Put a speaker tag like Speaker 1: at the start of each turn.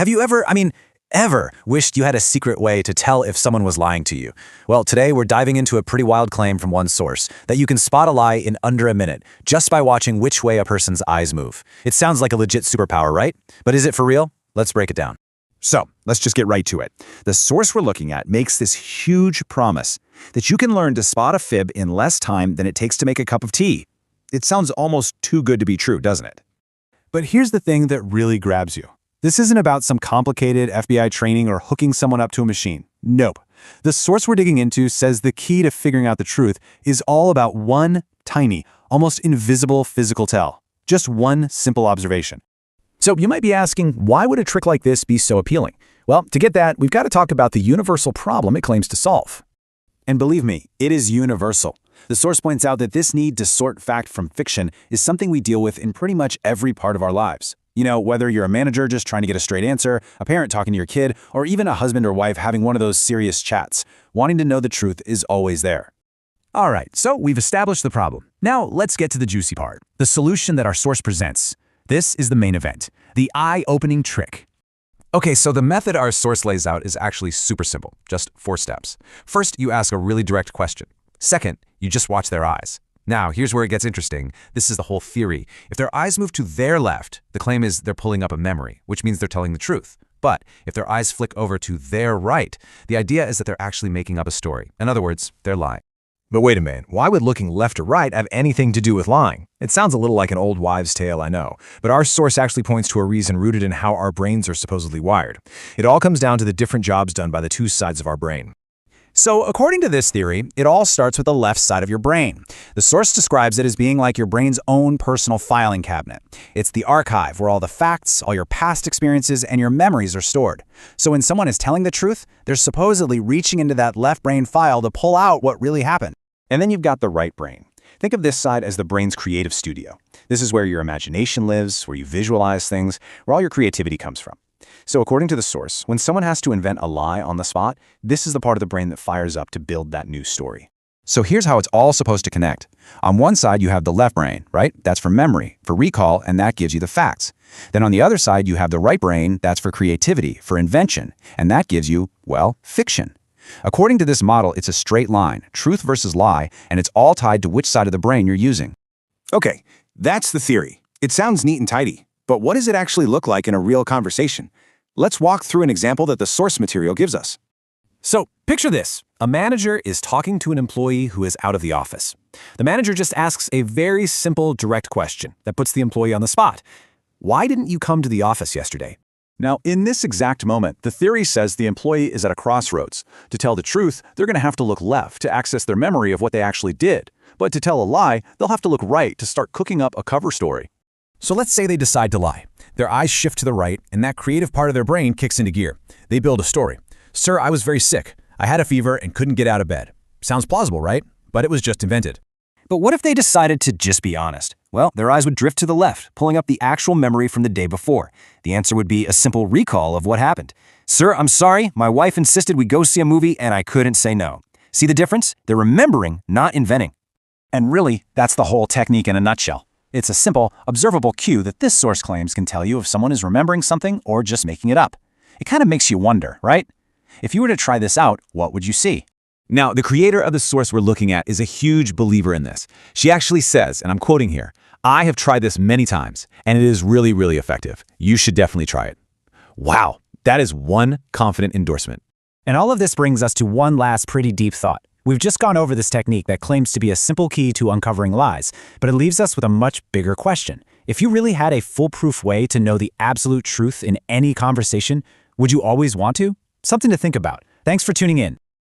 Speaker 1: Have you ever wished you had a secret way to tell if someone was lying to you? Well, today we're diving into a pretty wild claim from one source that you can spot a lie in under a minute just by watching which way a person's eyes move. It sounds like a legit superpower, right? But is it for real? Let's break it down.
Speaker 2: So, let's just get right to it. The source we're looking at makes this huge promise that you can learn to spot a fib in less time than it takes to make a cup of tea. It sounds almost too good to be true, doesn't it?
Speaker 3: But here's the thing that really grabs you. This isn't about some complicated FBI training or hooking someone up to a machine. Nope. The source we're digging into says the key to figuring out the truth is all about one tiny, almost invisible physical tell. Just one simple observation.
Speaker 4: So you might be asking, why would a trick like this be so appealing? Well, to get that, we've got to talk about the universal problem it claims to solve.
Speaker 1: And believe me, it is universal. The source points out that this need to sort fact from fiction is something we deal with in pretty much every part of our lives. You know, whether you're a manager just trying to get a straight answer, a parent talking to your kid, or even a husband or wife having one of those serious chats, wanting to know the truth is always there.
Speaker 4: All right, so we've established the problem. Now let's get to the juicy part, the solution that our source presents. This is the main event, the eye-opening trick.
Speaker 5: Okay, so the method our source lays out is actually super simple, just 4 steps. First, you ask a really direct question. Second, you just watch their eyes. Now, here's where it gets interesting. This is the whole theory. If their eyes move to their left, the claim is they're pulling up a memory, which means they're telling the truth. But if their eyes flick over to their right, the idea is that they're actually making up a story. In other words, they're lying.
Speaker 6: But wait a minute, why would looking left or right have anything to do with lying? It sounds a little like an old wives' tale, I know, but our source actually points to a reason rooted in how our brains are supposedly wired. It all comes down to the different jobs done by the 2 sides of our brain.
Speaker 3: So according to this theory, it all starts with the left side of your brain. The source describes it as being like your brain's own personal filing cabinet. It's the archive where all the facts, all your past experiences, and your memories are stored. So when someone is telling the truth, they're supposedly reaching into that left brain file to pull out what really happened.
Speaker 2: And then you've got the right brain. Think of this side as the brain's creative studio. This is where your imagination lives, where you visualize things, where all your creativity comes from. So according to the source, when someone has to invent a lie on the spot, this is the part of the brain that fires up to build that new story. So here's how it's all supposed to connect. On one side, you have the left brain, right? That's for memory, for recall, and that gives you the facts. Then on the other side, you have the right brain, that's for creativity, for invention, and that gives you, well, fiction. According to this model, it's a straight line, truth versus lie, and it's all tied to which side of the brain you're using. Okay, that's the theory. It sounds neat and tidy, but what does it actually look like in a real conversation? Let's walk through an example that the source material gives us.
Speaker 3: So picture this. A manager is talking to an employee who is out of the office. The manager just asks a very simple, direct question that puts the employee on the spot. Why didn't you come to the office yesterday?
Speaker 2: Now, in this exact moment, the theory says the employee is at a crossroads. To tell the truth, they're going to have to look left to access their memory of what they actually did. But to tell a lie, they'll have to look right to start cooking up a cover story.
Speaker 4: So let's say they decide to lie. Their eyes shift to the right, and that creative part of their brain kicks into gear. They build a story. Sir, I was very sick. I had a fever and couldn't get out of bed. Sounds plausible, right? But it was just invented.
Speaker 1: But what if they decided to just be honest? Well, their eyes would drift to the left, pulling up the actual memory from the day before. The answer would be a simple recall of what happened. Sir, I'm sorry, my wife insisted we go see a movie and I couldn't say no. See the difference? They're remembering, not inventing. And really, that's the whole technique in a nutshell. It's a simple, observable cue that this source claims can tell you if someone is remembering something or just making it up. It kind of makes you wonder, right? If you were to try this out, what would you see?
Speaker 7: Now, the creator of the source we're looking at is a huge believer in this. She actually says, and I'm quoting here, "I have tried this many times, and it is really, really effective. You should definitely try it." Wow, that is one confident endorsement.
Speaker 8: And all of this brings us to one last pretty deep thought. We've just gone over this technique that claims to be a simple key to uncovering lies, but it leaves us with a much bigger question. If you really had a foolproof way to know the absolute truth in any conversation, would you always want to? Something to think about. Thanks for tuning in.